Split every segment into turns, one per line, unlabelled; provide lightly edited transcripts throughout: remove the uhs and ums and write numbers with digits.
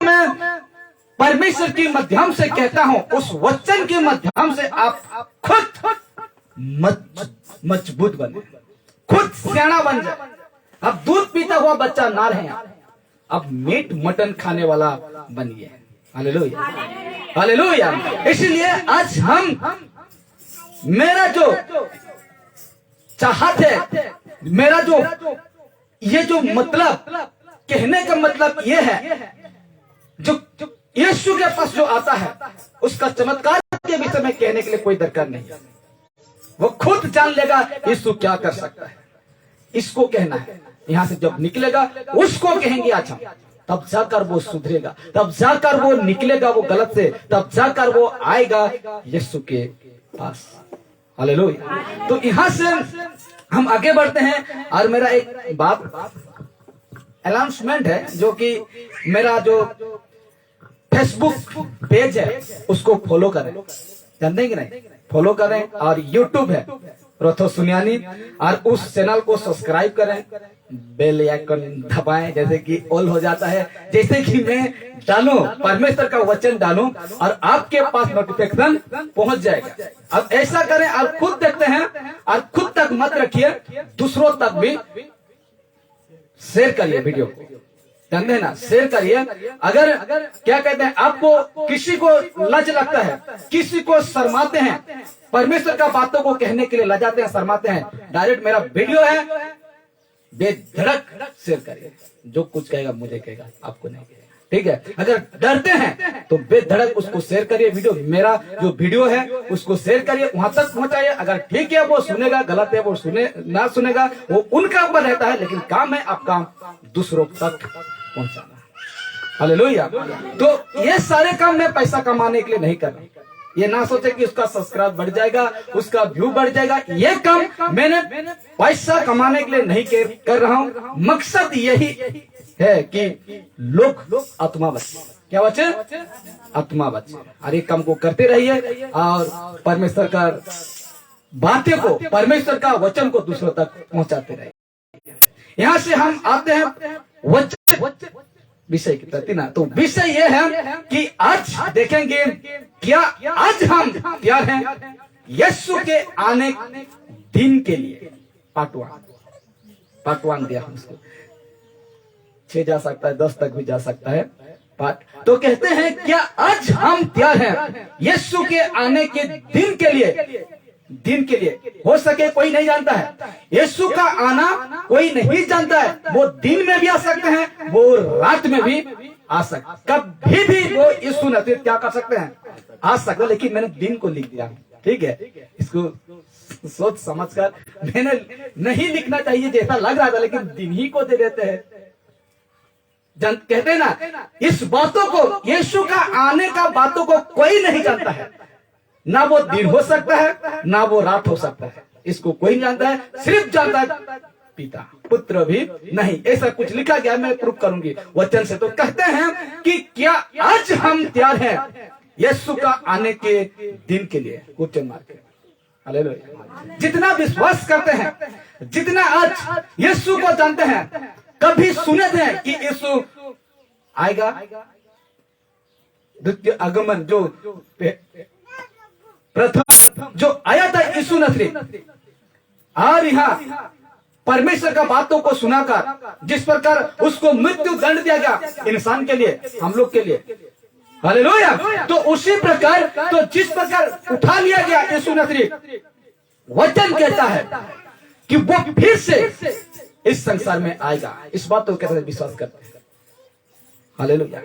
मैं परमेश्वर के माध्यम से कहता हूं, उस वचन के माध्यम से आप खुद मजबूत बने, खुद सियाना बन जाए। अब दूध पीता हुआ बच्चा ना रहे, अब मीट मटन खाने वाला बनिए। Hallelujah, hallelujah. इसलिए आज हम, मेरा जो चाहत है, मेरा जो ये जो मतलब कहने का मतलब ये है, जो यीशु के पास जो आता है उसका चमत्कार के विषय में कहने के लिए कोई दरकार नहीं है। वो खुद जान लेगा यीशु क्या कर सकता है, इसको कहना है। यहां से जब निकलेगा उसको कहेंगे आज हम, तब जाकर वो सुधरेगा, तब जाकर वो निकलेगा वो गलत से, तब जाकर वो आएगा यीशु के पास। हालेलुया। तो यहां से हम आगे बढ़ते हैं और मेरा एक बात अनाउंसमेंट है, जो कि मेरा जो फेसबुक पेज है उसको फॉलो करें, जानते हैं कि नहीं, फॉलो करें। और यूट्यूब है रोथो सुनियानी, और उस चैनल को सब्सक्राइब करें, बेल आइकन दबाएं, जैसे कि ऑल हो जाता है, जैसे कि मैं डालूं परमेश्वर का वचन डालूं और आपके पास नोटिफिकेशन पहुंच जाएगा। अब ऐसा करें, आप खुद देखते हैं और खुद तक मत रखिए, दूसरों तक भी शेयर करिए वीडियो को, जानते हैं ना, शेयर करिए। अगर क्या कहते हैं, आपको किसी को लज लगता है, किसी को शर्माते हैं, परमेश्वर का बातों को कहने के लिए लजाते हैं, शर्माते हैं, डायरेक्ट मेरा वीडियो है, बेधड़क शेयर करिए। जो कुछ कहेगा मुझे कहेगा, आपको नहीं कहेगा, ठीक है। अगर डरते हैं तो बेधड़क उसको शेयर करिए, वीडियो, मेरा जो वीडियो है उसको शेयर करिए, वहां तक पहुंचाइए। अगर ठीक है वो सुनेगा, गलत है वो सुने ना सुनेगा, वो उनका ऊपर रहता है, लेकिन काम है आपका दूसरों तक पहुंचाना। हालेलुया। तो ये सारे काम मैं पैसा कमाने के लिए नहीं कर रहा, ये ना सोचे कि उसका सब्सक्राइब बढ़ जाएगा, उसका व्यू बढ़ जाएगा, ये काम मैंने पैसा कमाने के लिए नहीं कर रहा हूं। मकसद यही है कि लोग आत्मा बचे। क्या बचे? आत्मा बचे। और ये काम को करते रहिए और परमेश्वर का बातें को, परमेश्वर का वचन को दूसरों तक पहुंचाते रहिए। यहां से हम आते हैं वचन विषय की प्रति ना। तो विषय ये है कि आज देखेंगे क्या आज हम तैयार हैं यीशु के आने दिन के लिए। पार्ट वन दिया हम उसको, 6 जा सकता है, 10 तक भी जा सकता है पार्ट। तो कहते हैं क्या आज हम तैयार हैं यीशु के आने के दिन के लिए। दिन के लिए हो सके कोई नहीं जानता है, यीशु का आना कोई नहीं जानता है। वो दिन में भी आ सकते हैं, वो रात में भी आ सकते, कभी भी वो यीशु नजर क्या कर सकते हैं, आ सकते। लेकिन मैंने दिन को लिख दिया, ठीक है। इसको सोच समझ कर मैंने नहीं लिखना चाहिए जैसा लग रहा था, लेकिन दिन ही को दे देते हैं। कहते हैं ना, इस बातों को, यीशु का आने का बातों को कोई नहीं जानता है। ना वो दिन हो सकता है, ना वो रात हो सकता है, इसको कोई नहीं जानता है, सिर्फ जानता है पिता, पुत्र भी नहीं। ऐसा कुछ लिखा गया, मैं प्रूफ करूंगी वचन से। तो कहते हैं कि क्या आज हम तैयार हैं यीशु का आने के दिन के लिए। Question mark. हालेलुया। जितना विश्वास करते हैं, जितना आज यीशु को जानते हैं, कभी सुने थे कि यीशु आएगा, द्वितीय आगमन जो प्रथम जो आया था यीशु नसरी, और यहाँ परमेश्वर का बातों को सुनाकर जिस प्रकार उसको मृत्यु दंड दिया गया इंसान के लिए, हम लोग के लिए। हालेलुया। तो उसी प्रकार, तो जिस प्रकार उठा लिया गया यीशु नसरी, वचन कहता है कि वो फिर से इस संसार में आएगा। इस बात को कैसे विश्वास करते हैं। हालेलुया।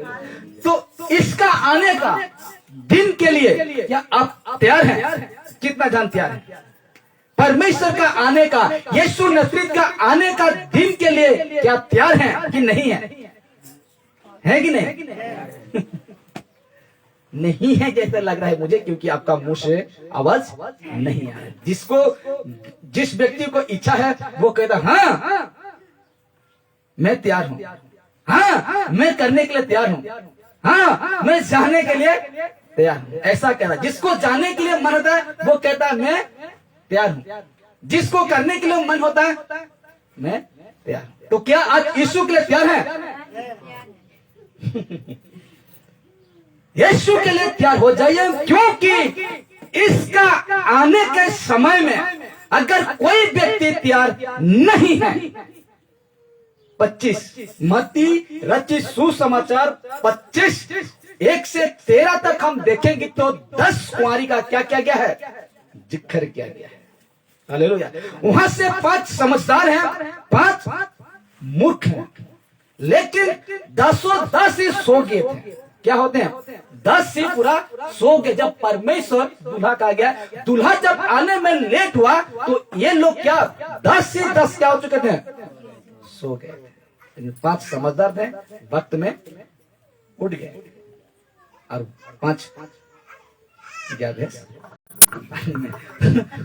तो इसका आने का दिन के लिए क्या आप तैयार हैं? कितना जान तैयार है? परमेश्वर का आने का, यीशु नसरी का आने का दिन के लिए क्या तैयार हैं कि नहीं है? है कि नहीं? नहीं है जैसा लग रहा है मुझे, क्योंकि आपका मुंह से आवाज नहीं आ रहा। जिस व्यक्ति को इच्छा है वो कहता हाँ मैं तैयार हूं, हाँ मैं करने के लिए तैयार हूं, हाँ मैं जाने के लिए तैयार हूं। ऐसा कह रहा, जिसको जाने के लिए मन होता है वो कहता है मैं तैयार हूं, जिसको करने के लिए मन होता है मैं तैयार हूं। तो क्या आज यीशु के लिए तैयार है? यीशु के लिए तैयार हो जाइए, क्योंकि इसका आने के समय में अगर कोई व्यक्ति तैयार नहीं है। 25 मत्ती रचित सुसमाचार 25 1 से 13 तक हम देखेंगे तो 10 कुंवारी का क्या किया गया है, जिक्र किया गया है। हालेलुया। वहां से 5 समझदार हैं, 5 मूर्ख हैं, लेकिन 10 ही सो गए थे। क्या होते हैं? 10 ही पूरा सो गए। जब परमेश्वर दूल्हा कहा गया, दूल्हा जब आने में लेट हुआ तो ये लोग क्या 10 ही 10 क्या हो चुके थे, सो गए। 5 समझदार थे, वक्त में उठ गए, और 5 क्या थे।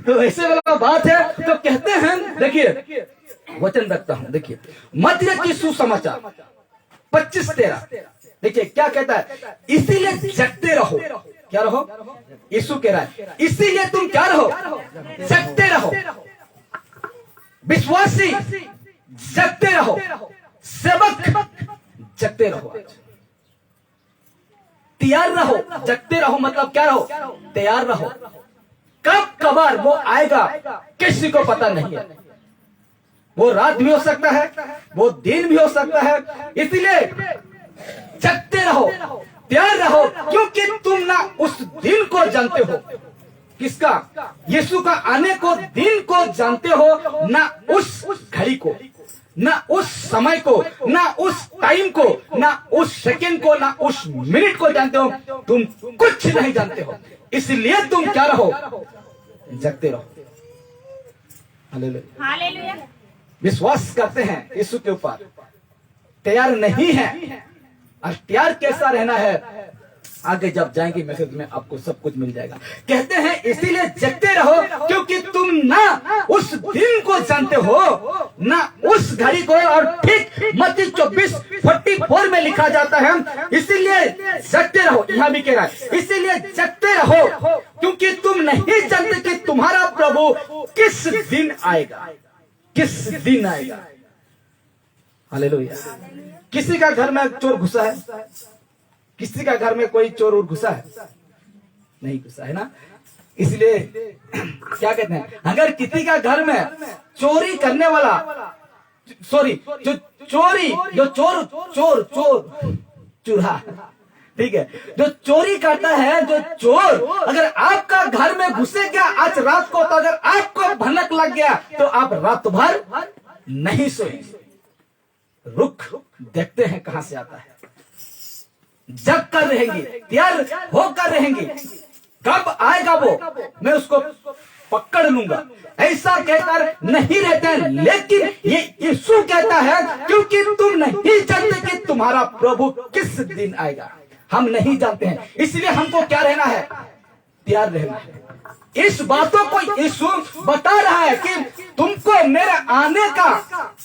तो ऐसे वाला बात है। तो कहते हैं, देखिए वचन रखता हूं, देखिए मत्ती की सुसमाचार 25-13, देखिए क्या कहता है, इसीलिए जगते रहो। क्या रहो? यीशु कह रहा है, इसीलिए तुम क्या रहो, जगते रहो। विश्वासी जगते रहो, सेवक जगते रहो, तैयार रहो। जगते रहो मतलब क्या रहो, तैयार रहो। कब कबार वो आएगा किसी को पता नहीं है। वो रात भी हो सकता है, वो दिन भी हो सकता है। इसलिए जगते रहो, तैयार रहो, क्योंकि तुम ना उस दिन को जानते हो। किसका? यीशु का आने को, दिन को जानते हो, ना उस घड़ी को, ना उस समय को, ना उस टाइम को, ना उस सेकंड को, ना उस मिनट को जानते हो। तुम कुछ नहीं जानते हो, इसलिए तुम क्या रहो, जगते रहो। Hallelujah, hallelujah. विश्वास करते हैं यीशु के ऊपर, तैयार नहीं है। और तैयार कैसा रहना है, आगे जब जाएंगे मैसेज में आपको सब कुछ मिल जाएगा। कहते हैं इसीलिए जगते रहो, क्योंकि तुम ना उस दिन को जानते हो, ना उस घड़ी को। और ठीक मत्ती 24:44 में लिखा जाता है, इसीलिए जगते रहो। यहां भी कह रहा है, इसीलिए जगते रहो, क्योंकि तुम नहीं जानते कि तुम्हारा प्रभु किस दिन आएगा, किस दिन आएगा। हालेलुया। किसी का घर में चोर घुसा है? किसी का घर में कोई चोर और घुसा है? नहीं घुसा है ना। इसलिए क्या कहते हैं, अगर किसी का घर में चोरी करने वाला, सॉरी जो चोरी, जो चोर चोर चोर चूल्हा, ठीक है, जो चोरी करता है, जो चोर अगर आपका घर में घुसे गया आज रात को, तो अगर आपको भनक लग गया तो आप रात भर नहीं सोए। रुक देखते हैं कहां से आता है, जग कर रहेंगी, तैयार होकर रहेंगी। कब आएगा वो, मैं उसको पकड़ लूंगा, ऐसा कहकर नहीं रहते हैं। लेकिन ये यीशु कहता है, क्योंकि तुम नहीं जानते कि तुम्हारा प्रभु किस दिन आएगा। हम नहीं जानते हैं, इसलिए हमको क्या रहना है, तैयार रहना है। इस बातों को यीशु बता रहा है कि तुमको मेरे आने का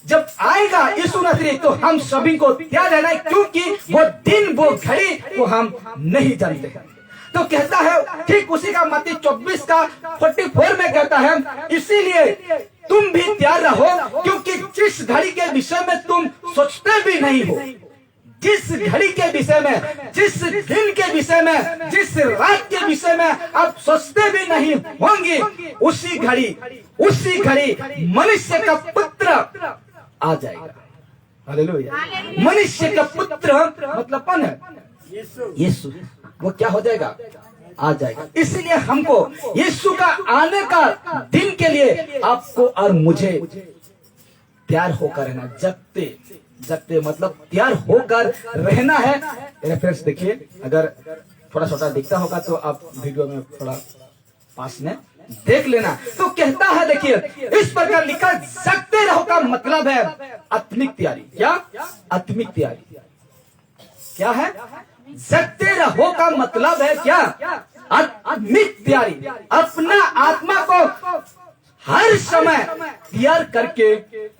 जब आएगा यीशु नसरी, तो हम सभी को तैयार रहना है, क्योंकि वो दिन, वो घड़ी को हम नहीं जानते हैं। तो कहता है ठीक उसी का मत्ती 24:44 में कहता है, इसीलिए तुम भी तैयार रहो, क्योंकि जिस घड़ी के विषय में तुम सोचते भी नहीं हो, जिस घड़ी के विषय में, जिस दिन के विषय में, जिस रात के विषय में आप सोचते भी नहीं होंगे, उसी घड़ी मनुष्य का पुत्र आ जाएगा। हालेलुया। मनुष्य का पुत्र मतलब कौन है, यीशु। वो क्या हो जाएगा, आ जाएगा। इसलिए हमको यीशु का आने का दिन के लिए आपको और मुझे तैयार होकर रहना। जगते जगते मतलब तैयार होकर रहना है। रेफरेंस देखिए, अगर थोड़ा छोटा दिखता होगा तो आप वीडियो में थोड़ा पास में देख लेना। तो कहता है, देखिए इस प्रकार लिखा, जगते रहो का मतलब है आत्मिक तैयारी। क्या आत्मिक तैयारी क्या है? जगते रहो का मतलब है क्या, आत्मिक तैयारी। अपना आत्मा को हर समय तैयार करके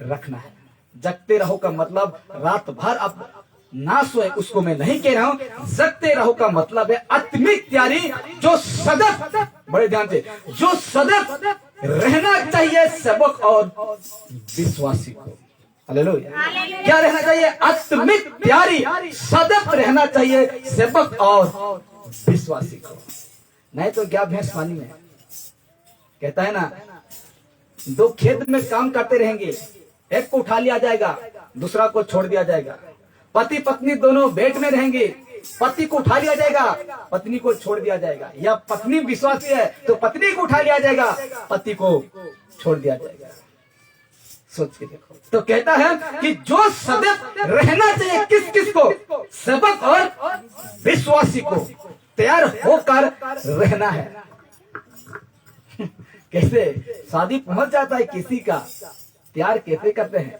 रखना है। जगते रहो का मतलब रात भर आप ना सोए, उसको मैं नहीं कह रहा हूं। जगते रहो का मतलब है आत्मिक तैयारी, जो सदैव, बड़े ध्यान से, जो सदैव रहना चाहिए सेवक और विश्वासी को। हालेलुया। क्या रहना चाहिए? आत्मिक प्यारी सदैव रहना चाहिए सेवक और विश्वासी को। नहीं तो क्या भैंस पानी में। कहता है ना, दो खेत में काम करते रहेंगे, एक को उठा लिया जाएगा, दूसरा को छोड़ दिया जाएगा। पति पत्नी दोनों बेड में रहेंगे, पति को उठा लिया जाएगा, पत्नी को छोड़ दिया जाएगा। या पत्नी विश्वासी है तो पत्नी को उठा लिया जाएगा, पति को छोड़ दिया जाएगा। सोच के देखो। तो कहता है कि जो सदैव रहना चाहिए किस किस को? सेवक और विश्वासी को तैयार होकर रहना है। कैसे शादी पहुंच जाता है किसी का, तैयार कैसे करते हैं?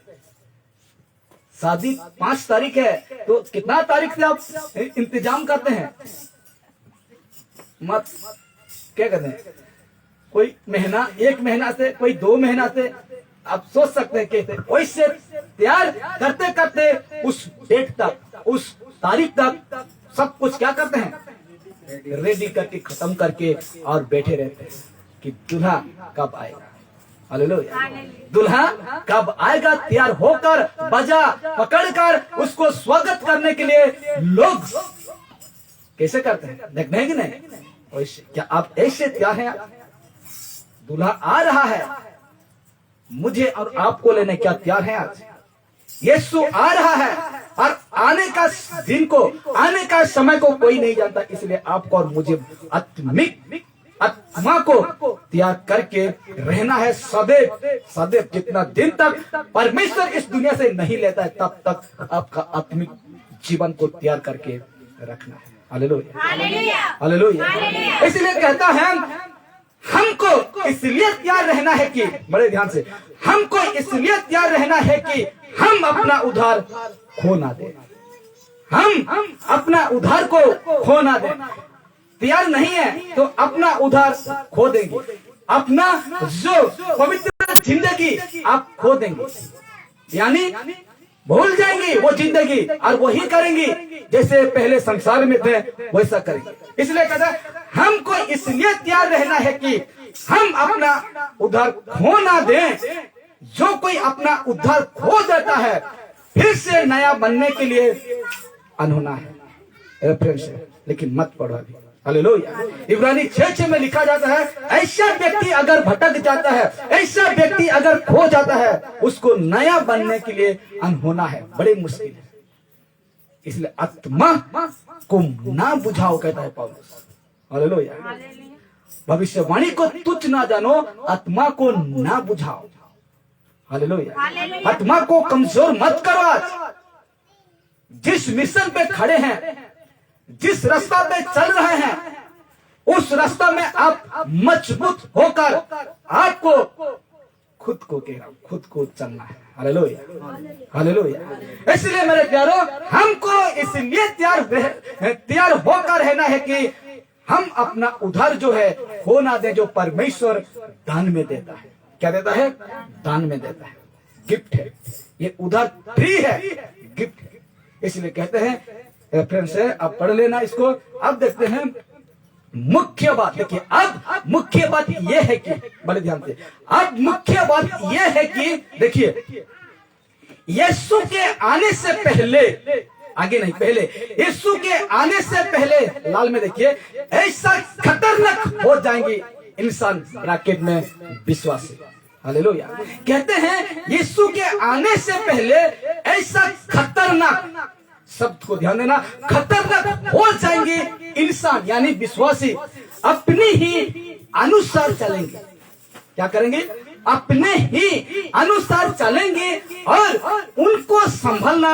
शादी 5 तारीख है तो कितना तारीख से आप इंतजाम करते हैं? मत क्या कहते हैं, कोई महीना, 1 महीना से, कोई 2 महीना से। आप सोच सकते हैं कैसे वैसे तैयार करते करते उस डेट तक, उस तारीख तक सब कुछ क्या करते हैं? रेडी करके खत्म करके और बैठे रहते हैं कि दूल्हा कब आएगा। हालेलुया। दूल्हा कब आएगा, तैयार होकर बजा पकड़कर उसको स्वागत करने के लिए लोग कैसे करते हैं, देखते हैं कि नहीं? वैसे क्या आप ऐसे तैयार हैं? दूल्हा आ रहा है, मुझे और आपको लेने क्या तैयार है? आज यीशु आ रहा है और आने का दिन को, आने का समय को कोई नहीं जानता। इसलिए आपको और मुझे आत्मिक आत्मा को त्याग करके रहना है सदैव सदैव। जितना दिन तक परमेश्वर इस दुनिया से नहीं लेता है तब तक आपका आत्मिक जीवन को त्याग करके रखना है। Hallelujah, hallelujah. इसलिए कहता है हमको इसलिए तैयार रहना है कि, बड़े ध्यान से, हमको इसलिए तैयार रहना है कि हम अपना उद्धार खो ना दें। हम अपना उद्धार को खो ना दें। तैयार नहीं है तो अपना उद्धार खो देंगे, अपना जो पवित्र जिंदगी आप खो देंगे, यानी भूल जाएंगे वो जिंदगी और वही करेंगे जैसे पहले संसार में थे वैसा करेंगे। इसलिए कहता है हमको इसलिए तैयार रहना है कि हम अपना उद्धार खो ना दें। जो कोई अपना उद्धार खो देता है फिर से नया बनने के लिए अनहोना है, रेफरेंस है, लेकिन मत पढ़ो अभी। हालेलुया। इब्रानी 6:6 में लिखा जाता है ऐसा व्यक्ति अगर भटक जाता है, ऐसा व्यक्ति अगर खो जाता है, उसको नया बनने के लिए अनहोना है, बड़ी मुश्किल है। इसलिए आत्मा को ना बुझाओ, कहता है पौलुस। हालेलुया। भविष्यवाणी को तुच्छ ना जानो, आत्मा को ना बुझाओ। हालेलुया। आत्मा को कमजोर मत करो। आज जिस मिशन पे खड़े हैं, जिस रास्ता पे चल रहे हैं, उस रास्ता में आप मजबूत होकर आपको खुद को कह रहा हूं, खुद को चलना है। Hallelujah, hallelujah. इसलिए मेरे प्यारो हमको इसलिए तैयार होकर रहना है कि हम अपना उद्धार जो है खो ना दे, जो परमेश्वर दान में देता है। क्या देता है? दान में देता है, गिफ्ट है। ये उद्धार फ्री है, गिफ्ट है। इसलिए कहते हैं, रेफरेंस है, आप पढ़ लेना इसको। अब देखते हैं मुख्य बात। देखिए अब मुख्य बात यह है कि, बड़े ध्यान से, अब मुख्य बात यह है कि देखिए यीशु के आने से पहले, आगे नहीं पहले, यीशु के आने से पहले लाल में देखिए ऐसा खतरनाक हो जाएंगे इंसान राकेट में विश्वासी। हालेलुया। कहते हैं यीशु के आने से पहले ऐसा खतरनाक, शब्द को ध्यान देना, खतरनाक हो जाएंगे इंसान यानी विश्वासी, अपने ही अनुसार चलेंगे। क्या करेंगे? अपने ही अनुसार चलेंगे और उनको संभलना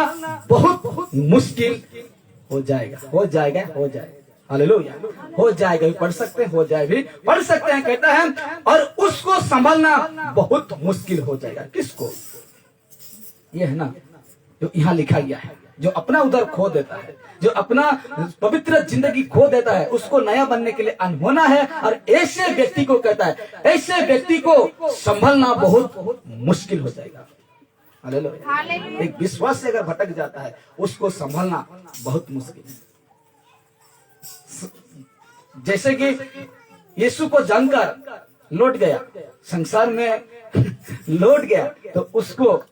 बहुत मुश्किल हो जाएगा, हो जाएगा, हो जाएगा। हालेलुया। हो जाएगा भी पढ़ सकते हैं, हो जाए भी पढ़ सकते हैं। कहता है और उसको संभलना बहुत मुश्किल हो जाएगा। किसको? ये है ना जो यहाँ लिखा गया है, जो अपना उधर खो देता है, जो अपना पवित्र जिंदगी खो देता है, उसको नया बनने के लिए अनहोना है। और ऐसे व्यक्ति को कहता है, ऐसे व्यक्ति को संभलना बहुत मुश्किल हो जाएगा। हालेलुया। एक विश्वास से अगर भटक जाता है उसको संभलना बहुत मुश्किल है। जैसे कि यीशु को जानकर लौट गया, संसार में लौट गया, तो उसको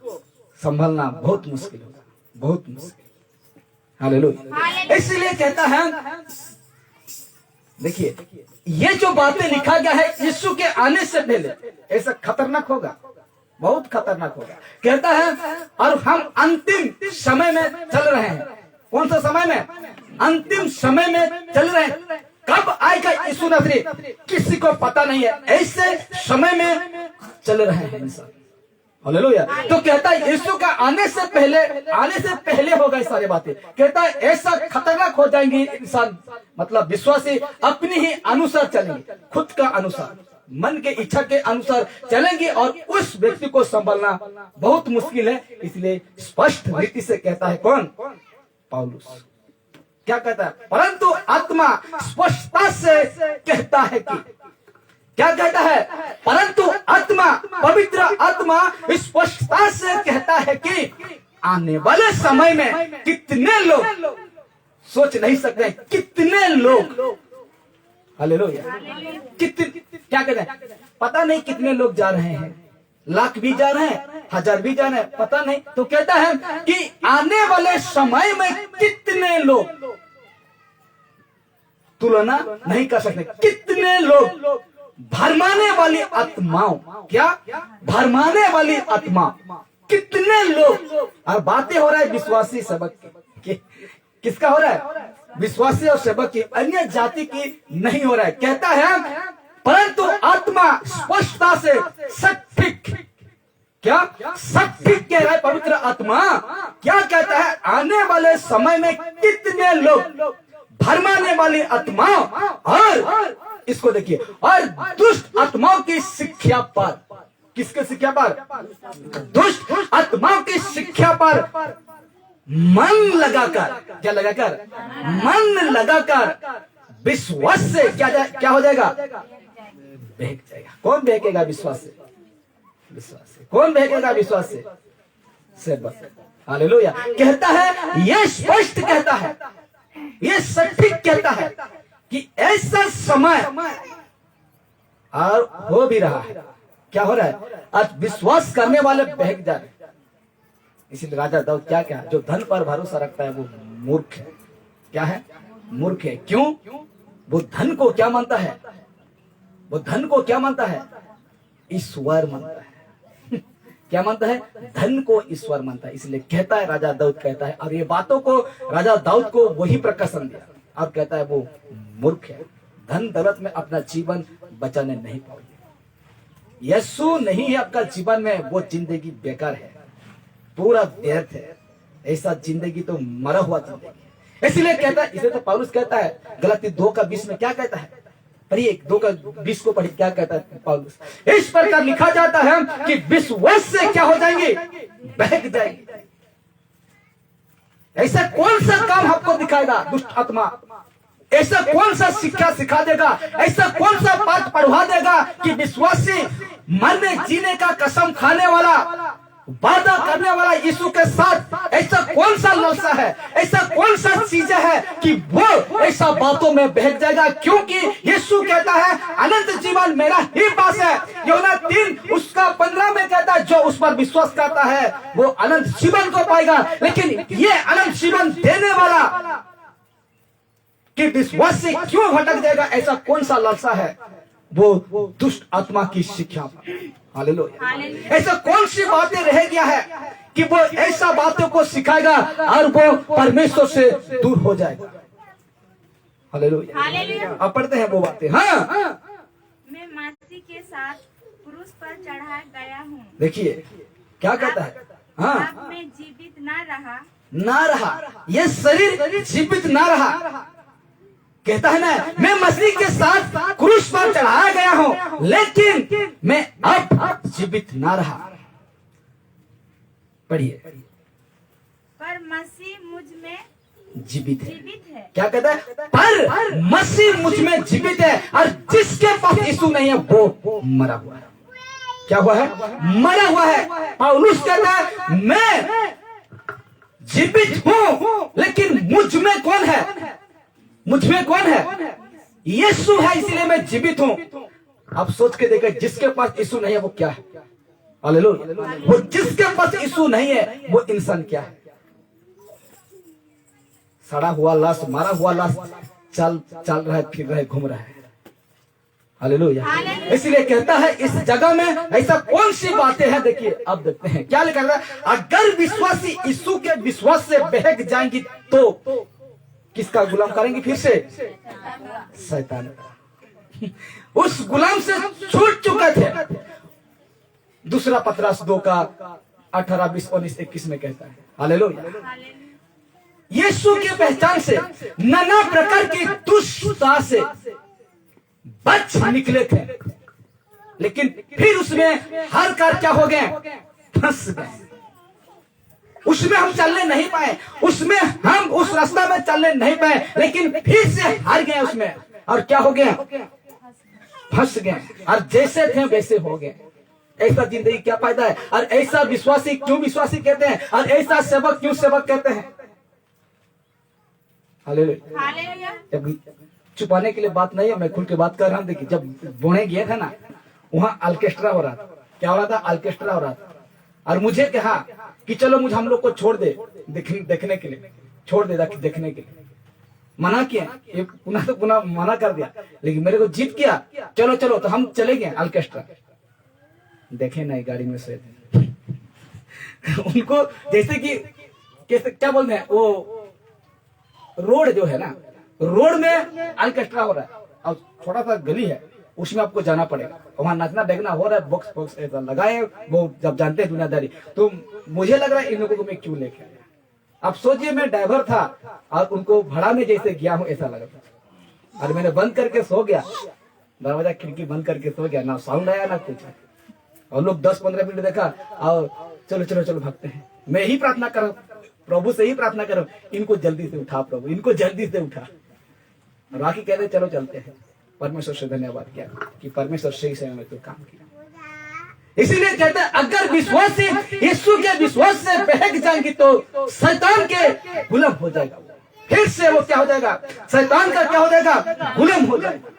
संभलना बहुत मुश्किल होगा, बहुत मुश्किल। हालेलुया। इसलिए कहता है, देखिए ये जो बातें लिखा गया है यीशु के आने से पहले, ऐसा खतरनाक होगा, बहुत खतरनाक होगा। कहता है और हम अंतिम समय में चल रहे हैं। कौन सा समय में? अंतिम समय में चल रहे हैं। कब आएगा यीशु नजरी किसी को पता नहीं है, ऐसे समय में चल रहे हैं इंसान। हालेलुया। तो कहता है यीशु का आने से पहले होगा सारी बातें। कहता है ऐसा खतरनाक हो जाएंगे इंसान, मतलब विश्वासी अपनी ही अनुसार चलेंगे, खुद का अनुसार, मन के इच्छा के अनुसार चलेंगे और उस व्यक्ति को संभालना बहुत मुश्किल है। इसलिए स्पष्ट रीति से कहता है कौन? पौलुस। क्या कहता है? परंतु आत्मा स्पष्टता से कहता है कि, क्या कहता है? परंतु आत्मा, पवित्र आत्मा स्पष्टता से कहता है कि आने वाले समय में कितने लोग, सोच नहीं सकते कितने लोग, हालेलुया, कितने, क्या कहते हैं, पता नहीं कितने लोग जा रहे हैं, लाख भी जा रहे हैं, हजार भी जा रहे हैं, पता नहीं। तो कहता है कि आने वाले समय में कितने लोग, तुलना नहीं कर सकते, कितने लोग भरमाने वाली आत्माओं, क्या भरमाने वाली आत्मा, कितने लोग। और बातें हो रहा है विश्वासी सेवक की, किसका हो रहा है? विश्वासी और सेवक की, अन्य जाति की नहीं हो रहा है। कहता है परंतु आत्मा स्पष्टता से सटीक, क्या सटीक कह रहा है पवित्र आत्मा, क्या कहता है? आने वाले समय में कितने लोग भरमाने वाली आत्मा, और इसको देखिए, और दुष्ट आत्माओं की शिक्षा पर, किसके शिक्षा पर? दुष्ट आत्माओं की शिक्षा पर मन लगाकर, क्या लगाकर? मन लगाकर विश्वास से क्या हो जाएगा? बहक जाएगा। कौन बहकेगा विश्वास से? विश्वास से। कौन बहकेगा विश्वास से? सेवक। हालेलुया। कहता है, यह स्पष्ट कहता है, ये सटीक कहता है कि ऐसा समय और हो भी रहा है। क्या हो रहा है? आज विश्वास करने वाले बहक जा रहे हैं। इसलिए राजा दाऊद क्या कहा? जो धन पर भरोसा रखता है वो मूर्ख है। क्या है? मूर्ख है। क्यों? वो धन को क्या मानता है? वो धन को क्या मानता है? ईश्वर मानता है। क्या मानता है? धन को ईश्वर मानता है। इसलिए कहता है, राजा दाऊद कहता है, और ये बातों को राजा दाऊद को वही प्रकाशन दिया, और कहता है वो मूर्ख है, धन दौलत में अपना जीवन बचाने नहीं पाओगे। यीशु नहीं है आपका जीवन में, वो जिंदगी बेकार है, पूरा व्यर्थ है। ऐसा जिंदगी तो मरा हुआ जिंदगी है। इसलिए कहता है, इसे तो पौलुस कहता है, गलाती 2:20 में क्या कहता है? पढ़िए 2:20 को पढ़िए, क्या कहता है पौलुस? इस प्रकार लिखा जाता है कि विश्वास से क्या हो जाएंगे? बहक जाएंगे। ऐसा कौन सा काम आपको दिखाएगा दुष्ट आत्मा? ऐसा कौन सा शिक्षा सिखा देगा? ऐसा कौन सा बात पढ़वा देगा कि विश्वासी मरने जीने का कसम खाने वाला, वादा करने वाला यीशु के साथ, ऐसा कौन सा लालसा है, ऐसा कौन सा चीज है कि वो ऐसा बातों में बहक जाएगा? क्योंकि यीशु कहता है अनंत जीवन मेरा ही पास है। यूहन्ना 3:15 में कहता है, जो उस पर विश्वास करता है वो अनंत जीवन को पाएगा। लेकिन ये अनंत जीवन देने वाला कि विश्वास से क्यों भटक जाएगा, ऐसा कौन सा लालसा है? वो दुष्ट आत्मा की शिक्षा पर। हालेलुया। ऐसा कौन सी बातें रह गया है कि वो ऐसा बातों को सिखाएगा और वो परमेश्वर से दूर हो जाएगा? हालेलुया। आप पढ़ते हैं वो बातें। हाँ,
मैं मसीह के साथ क्रूस पर चढ़ाया गया हूँ।
देखिए क्या कहता है? हाँ,
अब मैं जीवित
ना रहा, ये शरीर जीवित ना रहा। कहता है ना, मैं मसीह के साथ क्रूस पर चढ़ाया गया हूं, लेकिन मैं अब जीवित ना रहा। पढ़िए,
पर मसीह मुझ में
जीवित
है।
क्या कहता है? पर मसीह मुझ में जीवित है, और जिसके पास यीशु नहीं है वो मरा हुआ है। क्या हुआ है? मरा हुआ है। पौलुस कहता है मैं जीवित हूं, लेकिन मुझ में कौन है? मुझ में कौन है? यीशु है, इसलिए मैं जीवित हूं। आप सोच के देखिए, जिसके पास यीशु नहीं है वो क्या है? हालेलुया। वो जिसके पास यीशु नहीं है वो इंसान क्या है? सड़ा हुआ लाश, मारा हुआ लाश चल रहा है, फिर रहा है, घूम रहा है। हालेलुया। इसलिए कहता है इस जगह में ऐसा कौन सी बातें हैं, देखिए अब देखते हैं क्या लिखा है। अगर विश्वासी यीशु के विश्वास से बहक जाएंगी तो किसका गुलाम करेंगे? फिर से शैतान का। उस गुलाम से छूट चुके थे। दूसरा पतरस 2 का 18, 20, 19, 21 में कहता है। हालेलुया। यीशु की पहचान से नाना प्रकार की दुष्टता से बच निकले थे, लेकिन फिर उसमें हर कार क्या हो गए? फंस गए। उसमें हम चलने नहीं पाए, उसमें हम उस रास्ता में चलने नहीं पाए, लेकिन फिर से हार गए उसमें। और क्या हो गया? फंस गए। और जैसे थे वैसे हो गए। ऐसा जिंदगी क्या फायदा है? और ऐसा विश्वासी क्यों विश्वासी कहते हैं? और ऐसा सेवक क्यों सेवक कहते हैं? हालेलुया। जब छुपाने के लिए बात नहीं है, मैं खुल के बात कर रहा हूं। देखिए जब बोने गए थे ना, वहां ऑर्केस्ट्रा हो रहा था। क्या हो रहा था? ऑर्केस्ट्रा हो रहा था। और मुझे कहा कि चलो मुझे हम लोग को छोड़ दे देखने के लिए, छोड़ दे देखने के लिए। मना किया, पुनः मना कर दिया, लेकिन मेरे को जीत किया। चलो चलो, तो हम चले गए ऑर्केस्ट्रा। देखे नहीं, गाड़ी में सोए थे। उनको जैसे कि कैसे क्या बोलते हैं, वो रोड जो है ना, रोड में ऑर्केस्ट्रा हो रहा है और छोटा सा गली है, उसमें आपको जाना पड़ेगा। वहां नाचना देखना हो रहा है, बॉक्स ऐसा लगाए, वो जब जानते हैं दुनियादारी। तो मुझे लग रहा है इन लोगों को मैं क्यों लेके आया। अब सोचिए मैं ड्राइवर था और उनको भाड़ा में जैसे गया हूँ ऐसा लग रहा था। और मैंने बंद करके सो गया, दरवाजा खिड़की बंद करके सो गया, ना साउंड आया ना कुछ। और लोग 10-15 मिनट देखा और चलो चलो चलो भागते हैं। मैं ही प्रार्थना करूं, प्रभु से ही प्रार्थना करो, इनको जल्दी से उठा प्रभु, इनको जल्दी से उठा। बाकी कहते चलो चलते हैं। परमेश्वर से धन्यवाद किया कि परमेश्वर सही समय में तो काम किया। इसीलिए कहते हैं अगर विश्वासी यीशु के विश्वास से बहक जाएंगी तो शैतान के गुलाम हो जाएगा। फिर से वो क्या हो जाएगा? शैतान का क्या हो जाएगा? गुलाम हो जाएगा।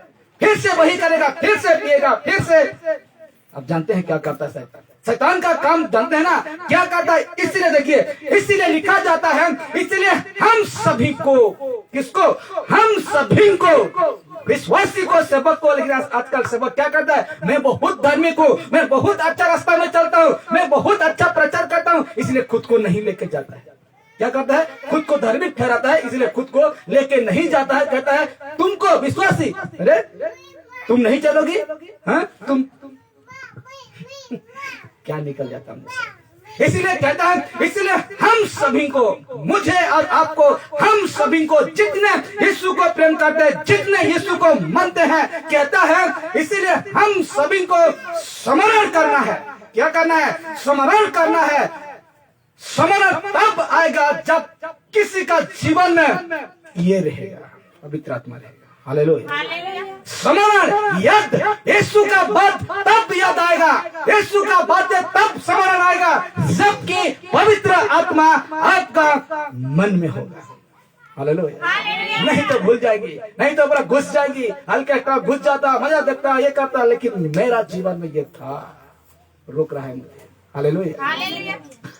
फिर से वही करेगा, फिर से पिएगा, फिर से। अब जानते हैं क्या करता है शैतान? शैतान का काम जानते हैं ना क्या करता है? इसलिए देखिए, इसीलिए लिखा जाता है, इसलिए हम सभी को, किसको? हम सभी को, विश्वासी को, सेवक को। लेकिन आजकल सेवक क्या करता है? मैं बहुत धार्मिक हूँ, मैं बहुत अच्छा रास्ता में चलता हूँ, मैं बहुत अच्छा प्रचार करता हूँ, इसलिए खुद को नहीं लेके जाता है। क्या करता है? खुद को धार्मिक ठहराता है, इसलिए खुद को लेके नहीं जाता है। कहता है तुमको विश्वासी, अरे तुम नहीं चलोगी, हाँ तुम क्या निकल जाता मुझसे। इसीलिए कहता है, इसलिए हम सभी को, मुझे और आपको, हम सभी को, जितने यीशु को प्रेम करते हैं, जितने यीशु को मानते हैं, कहता है इसीलिए हम सभी को स्मरण करना है। क्या करना है? स्मरण करना है। स्मरण तब आएगा जब किसी का जीवन में ये रहेगा, पवित्र आत्मा रहेगा। हालेलुया। स्मरण, याद, यीशु का बात तब याद आएगा, यीशु का बात तब स्मरण आएगा जबकि पवित्र आत्मा आपका मन में होगा। हालेलुया। नहीं तो भूल जाएगी, नहीं तो बड़ा घुस जाएगी, हल्का घुस जाता, मजा देखता, ये करता, लेकिन मेरा जीवन में ये था, रोक रहा है मुझे। Hallelujah,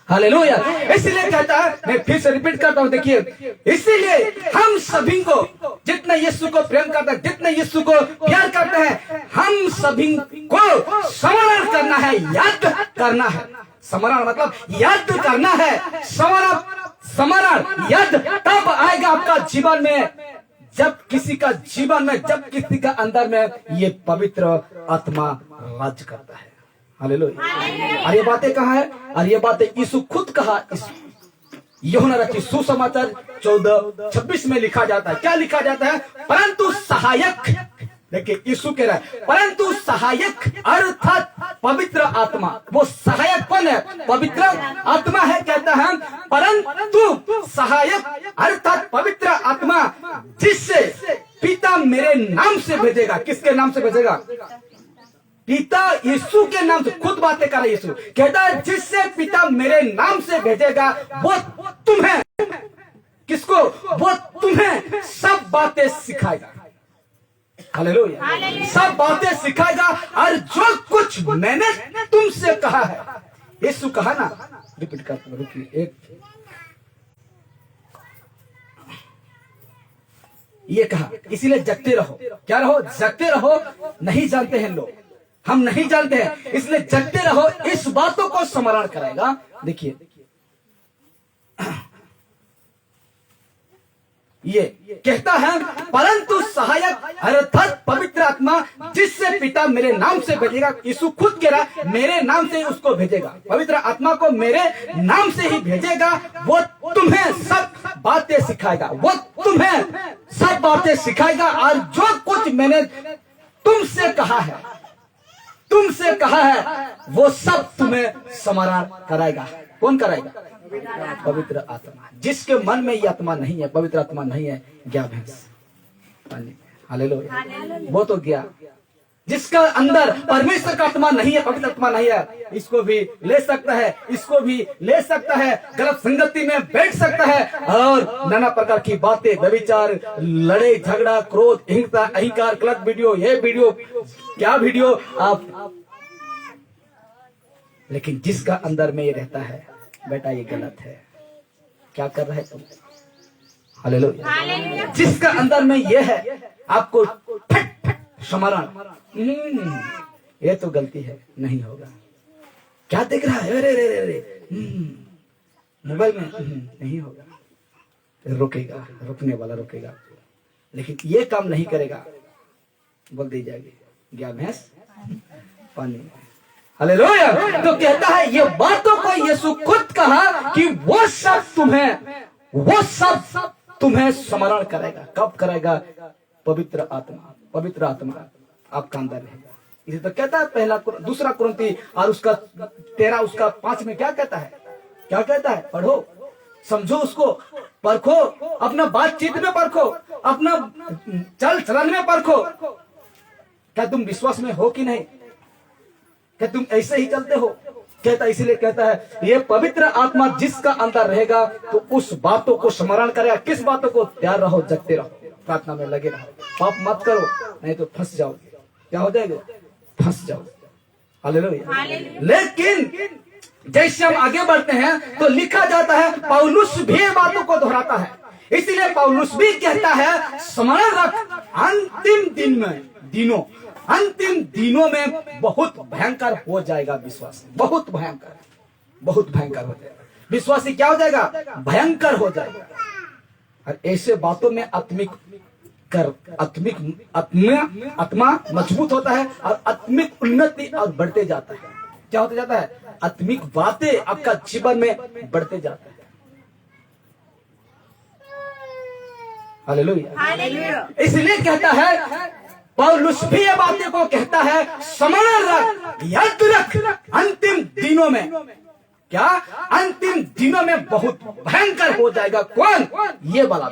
hallelujah. इसलिए कहता है, मैं फिर से रिपीट करता हूँ, देखिए, इसीलिए हम सभी को, जितने यीशु को प्रेम करते हैं, जितने यीशु को प्यार करते हैं, हम सभी को स्मरण करना है, याद करना है। स्मरण मतलब याद करना है। स्मरण याद तब आएगा आपका जीवन में जब किसी का जीवन में, जब किसी का अंदर में ये पवित्र आत्मा राज करता है। हालेलुया। और ये बातें कहाँ है? और ये बातें यीशु खुद कहा। इस यूहन्ना रचित सुसमाचार 14:26 में लिखा जाता है। क्या लिखा जाता है? परंतु सहायक, देखिए यीशु कह रहा है, परंतु सहायक अर्थात पवित्र आत्मा। वो सहायक कौन है? पवित्र आत्मा है। कहता है परंतु सहायक अर्थात पवित्र आत्मा, जिससे पिता मेरे नाम से भेजेगा। किसके नाम से भेजेगा? पिता यीशु के नाम से। खुद बातें कर रहा है यीशु, कहता है जिससे पिता मेरे नाम से भेजेगा वो तुम्हें, किसको? वो तुम्हें सब बातें सिखाएगा। हालेलुया। सब बातें सिखाएगा और जो कुछ मैंने तुमसे कहा है, यीशु कहा ना, रिपीट करता हूं, रुकिए एक, ये कहा इसीलिए जगते रहो। क्या रहो? जगते रहो। नहीं जानते हैं लोग, हम नहीं जानते हैं, इसलिए जगते रहो। इस बातों को स्मरण कराएगा। देखिए ये कहता है, परंतु सहायक अर्थात पवित्र आत्मा जिससे पिता मेरे नाम से भेजेगा, यीशु खुद कह रहा है मेरे नाम से ही उसको भेजेगा, पवित्र आत्मा को मेरे नाम से ही भेजेगा, वो तुम्हें सब बातें सिखाएगा, वो तुम्हें सब बातें सिखाएगा और जो कुछ मैंने तुमसे कहा है वो सब तुम्हें स्मरण कराएगा। कौन कराएगा? पवित्र आत्मा। जिसके मन में ये आत्मा नहीं है, पवित्र आत्मा नहीं है, गया भैंस। हालेलुया, वो तो गया। जिसका अंदर परमेश्वर का आत्मा नहीं है, पवित्र आत्मा नहीं है, इसको भी ले सकता है, इसको भी ले सकता है, गलत संगति में बैठ सकता है और नाना प्रकार की बातें, व्यभिचार, लड़ाई झगड़ा, क्रोध, हिंसा, अहंकार, गलत वीडियो, ये वीडियो, क्या वीडियो आप। लेकिन जिसका अंदर में ये रहता है, बेटा ये गलत है, क्या कर रहे तुम? हालेलुया। जिसका अंदर में ये है, आपको स्मरण, ये तो गलती है, नहीं होगा। क्या देख रहा है? अरे रे रे रे, मोबाइल में, नहीं होगा। रुकेगा, रुकने वाला रुकेगा, लेकिन ये काम नहीं करेगा, बोल दी जाएगी, गया भैंस पानी में। हालेलुया। तो कहता है ये बातों को यीशु खुद कहा कि वो सब तुम्हें स्मरण करेगा। कब करेगा? पवित्र आत्मा। पवित्र आत्मा आपका अंदर रहेगा। इसे तो कहता है पहला दूसरा कुरिन्थी और उसका 13 उसका 5 में क्या कहता है? क्या कहता है? पढ़ो, समझो, उसको परखो, अपना बातचीत में परखो, अपना चल चलन में परखो। क्या तुम विश्वास में हो कि नहीं? क्या तुम ऐसे ही चलते हो? कहता, इसीलिए कहता है ये पवित्र आत्मा जिसका अंदर रहेगा तो उस बातों को स्मरण करेगा। किस बातों को? तैयार रहो, जगते रहो, प्रार्थना में लगे रहो, पाप मत करो, नहीं तो फंस जाओगे। क्या हो जाएगा? फंस जाओगे। हालेलुया। लेकिन जैसे हम आगे बढ़ते हैं तो लिखा जाता है, पौलुस भी बातों को दोहराता है। इसीलिए पौलुस भी कहता है स्मरण रख, अंतिम दिनों में बहुत भयंकर हो जाएगा विश्वास। बहुत भयंकर हो जाएगा विश्वासी। क्या हो जाएगा? भयंकर हो जाएगा। और ऐसे बातों में आत्मा मजबूत होता है और आत्मिक उन्नति और बढ़ते जाता है। क्या होते जाता है? आत्मिक बातें आपका जीवन में बढ़ते जाता है। हालेलुया। इसलिए कहता है पौलुस भी ये बातें को कहता है, स्मरण रख, याद रख, अंतिम दिनों में, क्या? अंतिम दिनों में बहुत भयंकर हो जाएगा। कौन? ये वाला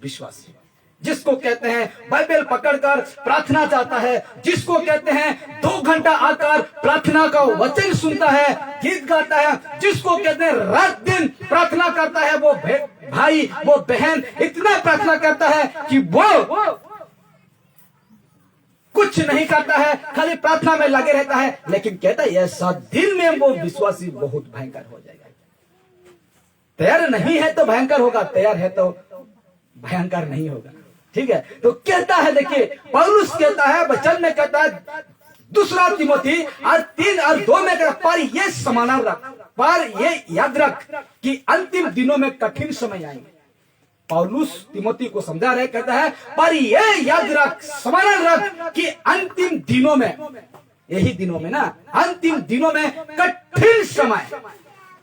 विश्वासी, जिसको कहते हैं बाइबल पकड़कर प्रार्थना चाहता है, जिसको कहते हैं 2 घंटा आकर प्रार्थना का वचन सुनता है, गीत गाता है, जिसको कहते हैं रात दिन प्रार्थना करता है, वो भाई, वो बहन इतना प्रार्थना करता है कि वो कुछ नहीं करता है, खाली प्रार्थना में लगे रहता है। लेकिन कहता है ऐसा दिन में वो विश्वासी बहुत भयंकर हो जाएगा। तैयार नहीं है तो भयंकर होगा, तैयार है तो भयंकर नहीं होगा। ठीक है। तो कहता है, देखिए पौलुस कहता है, वचन में कहता है, दूसरा तिमोथी 3 और 2 में कहता है, पर ये स्मरण रख, पर ये याद रख कि अंतिम दिनों में कठिन समय आएंगे। पौलुस तिमोथी को समझा रहे, कहता है पर ये याद रख, स्मरण रख कि अंतिम दिनों में, यही दिनों में ना, अंतिम दिनों में कठिन समय,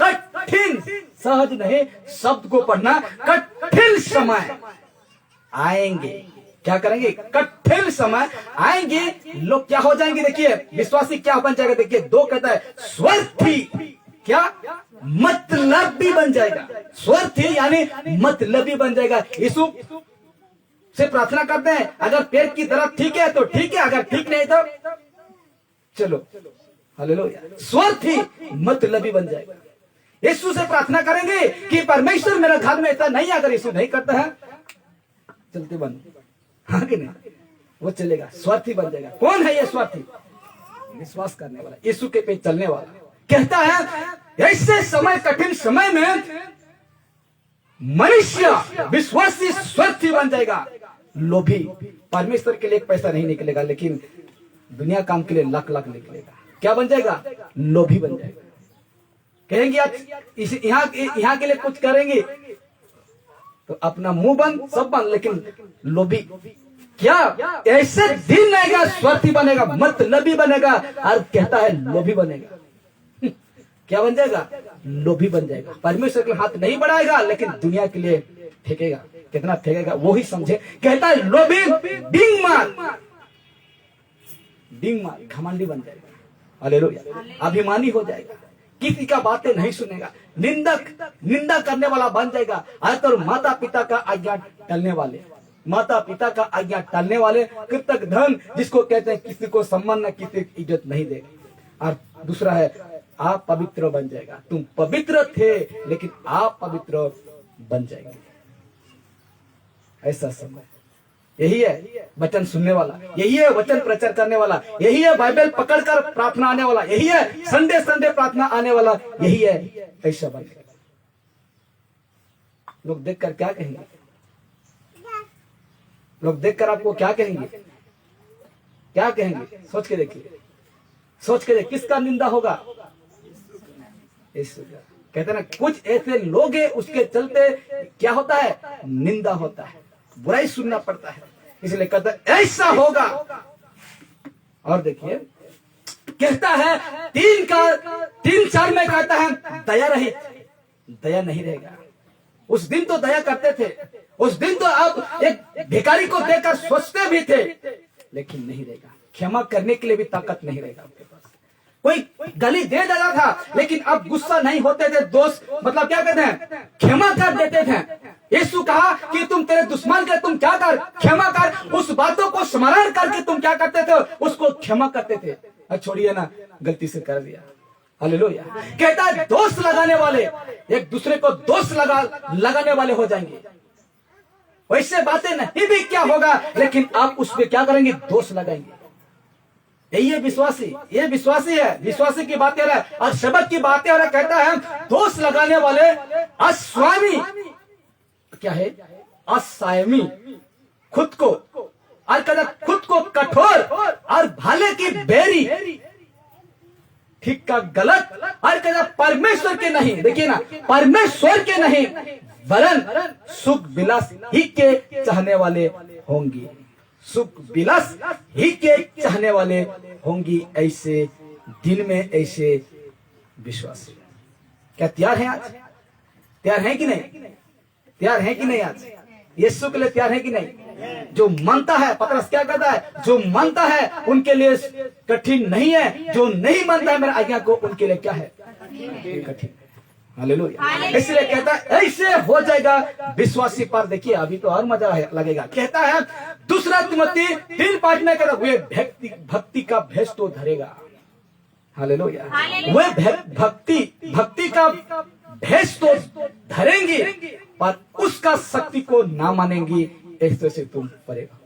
कठिन, सहज नहीं शब्द को पढ़ना, कठिन समय आएंगे। क्या करेंगे? कठिन समय आएंगे। लोग क्या हो जाएंगे? देखिए विश्वासी क्या बन जाएगा? देखिए 2 कहता है स्वार्थी, क्या? मतलबी बन जाएगा। स्वार्थी यानी मतलबी बन जाएगा। यीशु से प्रार्थना करते हैं, अगर पैर की दर्द ठीक है तो ठीक है, अगर ठीक नहीं तो चलो। हालेलुया। स्वार्थी मतलबी बन जाएगा। यीशु से प्रार्थना करेंगे कि परमेश्वर मेरा घर में ऐसा नहीं, अगर यीशु नहीं करता है चलते बंद, हाँ कि नहीं? वो चलेगा, स्वार्थी बन जाएगा। कौन है ये स्वार्थी? विश्वास करने वाला, यीशु के पे चलने वाला। कहता है ऐसे समय, कठिन समय में मनुष्य विश्वासी स्वार्थी बन जाएगा, लोभी। परमेश्वर के लिए एक पैसा नहीं निकलेगा, लेकिन दुनिया काम के लिए लाख लाख निकलेगा। क्या बन जाएगा? लोभी बन जाएगा। कहेंगे आज यहाँ के लिए कुछ करेंगे तो अपना मुंह बंद, सब बंद, लेकिन लोभी। क्या ऐसे दिन आएगा स्वार्थी बनेगा, मतलबी बनेगा, और कहता है लोभी बनेगा। क्या बन जाएगा? लोभी बन जाएगा। परमेश्वर के हाथ नहीं बढ़ाएगा, लेकिन दुनिया के लिए फेंकेगा। कितना फेंकेगा वो ही समझे। कहता है लोभी, डिंग मार, घमंडी बन जाएगा। हालेलुया। अभिमानी हो जाएगा, किसी का बातें नहीं सुनेगा, निंदा करने वाला बन जाएगा। आज तो माता पिता का आज्ञा टलने वाले, माता पिता का आज्ञा टलने वाले, कृतज्ञ धन जिसको कहते हैं, किसी को सम्मान न किसी की इज्जत नहीं देगा। और दूसरा है आप पवित्र बन जाएगा। तुम पवित्र थे, लेकिन आप पवित्र बन जाएंगे। ऐसा समय, यही है वचन सुनने वाला, यही है वचन प्रचार करने वाला, यही है बाइबल पकड़कर प्रार्थना आने वाला, यही है संडे प्रार्थना आने वाला, यही है। ऐसा बनेगा। लोग देखकर क्या कहेंगे? लोग देखकर आपको क्या कहेंगे? क्या कहेंगे? सोच के देखिए, सोच के देखिए, किसका निंदा होगा? कहते ना, कुछ ऐसे लोग हैं उसके चलते क्या होता है? निंदा होता है, बुराई सुनना पड़ता है। इसलिए कहता है ऐसा होगा। और देखिए कहता है 3:4 में कहता है दया रहित, दया नहीं रहेगा। उस दिन तो दया करते थे, उस दिन तो आप एक भिखारी को देखकर सोचते भी थे, लेकिन नहीं रहेगा। क्षमा करने के लिए भी ताकत नहीं रहेगा आपके पास। कोई गाली दे देता था, लेकिन अब गुस्सा नहीं होते थे। दोस्त मतलब क्या कहते हैं? क्षमा कर देते थे। यीशु कहा कि तुम तेरे दुश्मन के तुम क्या कर? क्षमा कर। उस बातों को स्मरण करके तुम क्या करते थे? उसको क्षमा करते थे। छोड़िए ना, गलती से कर दिया। हालेलुया। कहता है दोष लगाने वाले एक दूसरे को दोष लगाने वाले हो जाएंगे। वैसे बातें नहीं भी क्या होगा, लेकिन आप उस पर क्या करेंगे? दोष लगाएंगे। ये विश्वासी, ये विश्वासी है, विश्वासी की बातें रहा है और शब्द की बातें हो रहा। कहता है दोष लगाने वाले अस्वामी, क्या है? असंयमी, खुद को, और कहता खुद को कठोर और भले की बैरी, ठीक का गलत, और कहता परमेश्वर के नहीं, देखिए ना, परमेश्वर के नहीं वरन सुख विलास ही के चाहने वाले होंगे। सुख विलास ही के चाहने वाले होंगी ऐसे दिन में, ऐसे विश्वासी। क्या तैयार हैं आज? तैयार हैं कि नहीं? तैयार हैं कि नहीं? आज यीशु के लिए तैयार है कि नहीं? जो मानता है, पतरस क्या कहता है? जो मानता है उनके लिए कठिन नहीं है, जो नहीं मानता है मेरी आज्ञा को, उनके लिए क्या है? कठिन। हालेलुया। इसलिए कहता है ऐसे हो जाएगा विश्वासी पर। देखिए अभी तो और मजा लगेगा। कहता है 2 तिमोथी 3:5 में कहता वे भक्ति का भेष तो धरेगा। हालेलुया। वे भक्ति का भेष तो धरेंगे, पर उसका शक्ति को ना मानेंगी। ऐसे से तुम परे रहो,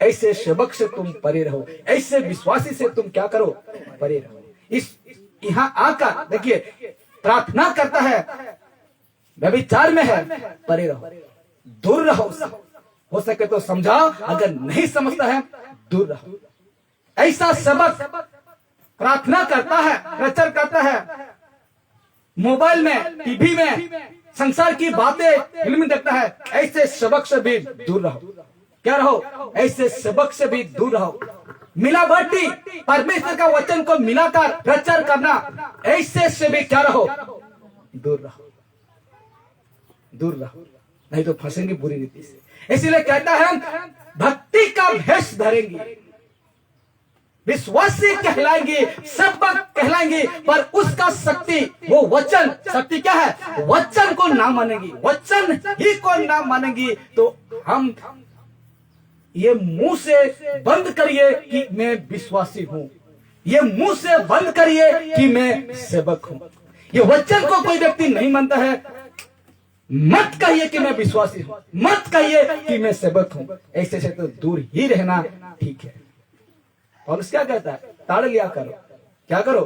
ऐसे सेवक से तुम परे रहो, ऐसे विश्वासी से तुम क्या करो? परे रहो। इस यहाँ आकर देखिए प्रार्थना करता है, व्यभिचार में है, परे रहो, दूर रहो। हो सके तो समझाओ, अगर नहीं समझता है दूर रहो। ऐसा सबक प्रार्थना करता है, प्रचार करता है, मोबाइल में, टीवी में संसार की बातें, फिल्म देखता है, ऐसे सबक से भी दूर रहो। क्या रहो? ऐसे सबक से भी दूर रहो। मिलावटी परमेश्वर का वचन को मिलाकर प्रचार करना, ऐसे से भी क्या रहो? दूर रहो, दूर रहो, नहीं तो फंसेंगे बुरी रीति से। इसलिए कहता है भक्ति का भेष धरेंगे, विश्वासी कहलाएंगे, सबक कहलाएंगे, पर उसका शक्ति, वो वचन, शक्ति क्या है? वचन को ना मानेंगी, वचन ही को ना मानेंगी। तो हम ये मुंह से बंद करिए कि मैं विश्वासी हूं, ये मुंह से बंद करिए कि मैं सेवक हूं। ये वचन को कोई व्यक्ति नहीं मानता है, मत कहिए कि मैं विश्वासी हूं, मत कहिए कि मैं सेवक हूं, ऐसे से तो दूर ही रहना ठीक है। और क्या कहता है? ताड़ लिया करो। क्या करो?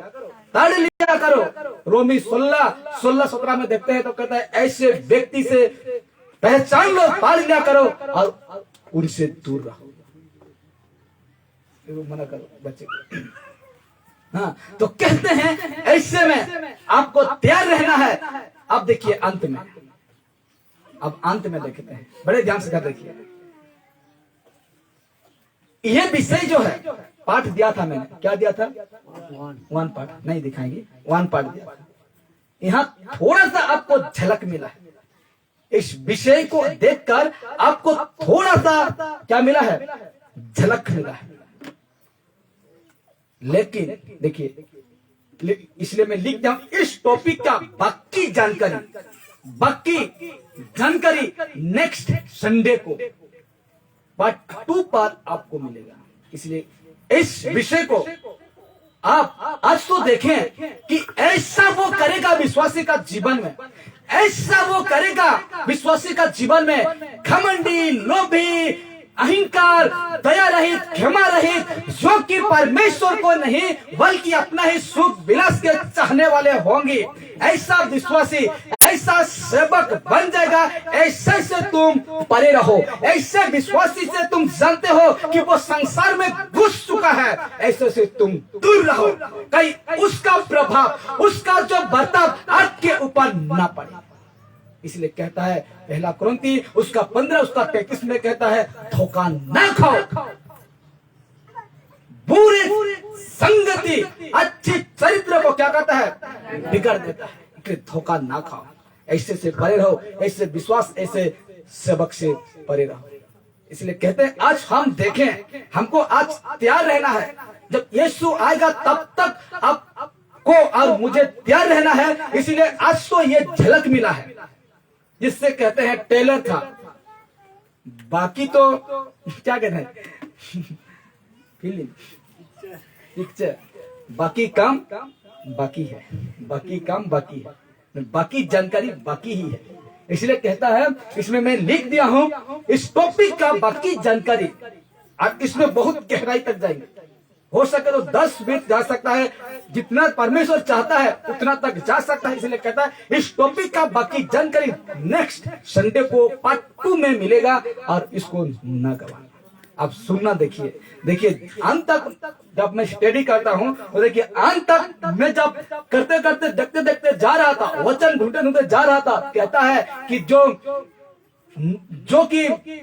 ताड़ लिया करो। रोमी 16:17 में देखते हैं तो कहता है ऐसे व्यक्ति से पहचान लो, ताड़ लिया करो और उनसे दूर रहो। मना करो बच्चे को। हाँ, तो कहते हैं ऐसे में आपको तैयार रहना है। अब देखिए अंत में, अब अंत में देखते हैं, बड़े ध्यान से कर देखिए। यह विषय जो है, पाठ दिया था मैंने, क्या दिया था? 1 पाठ नहीं दिखाएंगे, 1 पाठ दिया था। यहां थोड़ा सा आपको झलक मिला है। इस विषय को देखकर आपको थोड़ा सा क्या मिला है? झलक मिला है। लेकिन देखिए, इसलिए मैं लिख दिया हूं इस टॉपिक का बाकी जानकारी नेक्स्ट संडे को पार्ट 2 पर आपको मिलेगा। इसलिए इस विषय को आप आज तो देखें कि ऐसा वो करेगा विश्वासी का जीवन में, ऐसा वो करेगा विश्वासी का जीवन में, घमंडी, लोभी, अहंकार, दया रहित, क्षमा रहित, जो कि परमेश्वर को नहीं बल्कि अपना ही सुख विलास के चाहने वाले होंगे। ऐसा विश्वासी, ऐसा सेवक बन जाएगा। ऐसे से तुम परे रहो। ऐसे विश्वासी से तुम जानते हो कि वो संसार में घुस चुका है, ऐसे से तुम दूर रहो, कहीं उसका प्रभाव, उसका जो बर्ताव आपके ऊपर ना पड़े। इसलिए कहता है 1 कुरिन्थी उसका 15 उसका 33 में कहता है धोखा ना खाओ। बुरी संगति अच्छी चरित्र को क्या कहता है? बिगाड़ देता है। इसलिए धोखा ना खाओ, ऐसे से परे रहो, ऐसे विश्वास, ऐसे सेवक से परे रहो। इसलिए कहते हैं आज हम देखें, हमको आज तैयार रहना है। जब यीशु आएगा तब तक आपको और मुझे तैयार रहना है। इसलिए आज तो ये झलक मिला है, जिससे कहते हैं टेलर था, बाकी तो क्या कहते हैं? फिल्म, पिक्चर, बाकी काम बाकी है, बाकी काम बाकी है, बाकी जानकारी बाकी ही है। इसलिए कहता है, इसमें मैं लिख दिया हूं इस टॉपिक का बाकी जानकारी। आप इसमें बहुत गहराई तक जाएंगे, हो सके तो 10 मिनट जा सकता है, जितना परमेश्वर चाहता है उतना तक जा सकता है। इसलिए कहता है इस टॉपिक का बाकी जानकारी नेक्स्ट संडे को पार्ट 2 में मिलेगा और इसको ना गवाना। आप सुनना, देखिए अंत तक जब मैं स्टडी करता हूं तो देखिए अंत तक मैं जब करते करते देखते देखते जा रहा था, वचन ढूंढते ढूंढते जा रहा था। कहता है कि जो कि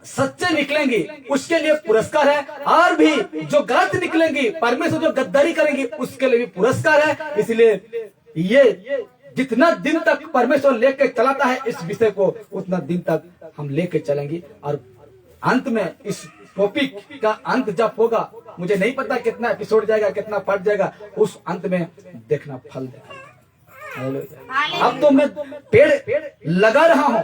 सच्चे निकलेंगे उसके लिए पुरस्कार है, और भी जो गलत निकलेंगे, परमेश्वर जो गद्दारी करेंगे उसके लिए भी पुरस्कार है। इसलिए ये जितना दिन तक परमेश्वर लेके चलाता है इस विषय को, उतना दिन तक हम लेके चलेंगे। और अंत में इस टॉपिक का अंत जब होगा, मुझे नहीं पता कितना एपिसोड जाएगा, कितना पार्ट जाएगा, उस अंत में देखना फल देगा। अब तो मैं पेड़ लगा रहा हूं,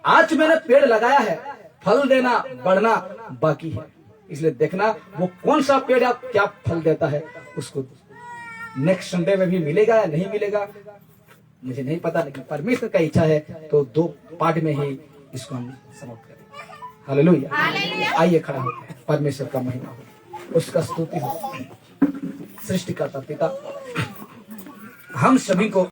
आज मैंने पेड़ लगाया है, फल देना बढ़ना बाकी है। इसलिए देखना वो कौन सा पेड़ आप क्या फल देता है, उसको नेक्स्ट संडे में भी मिलेगा या नहीं मिलेगा मुझे नहीं पता, लेकिन परमेश्वर का इच्छा है तो 2 पार्ट में ही इसको हम समाप्त करेंगे। हालेलुया। आइए खड़ा होते हैं, परमेश्वर का महिमा हो, उसका स्तुति हो। सृष्टिकर्ता पिता, हम सभी को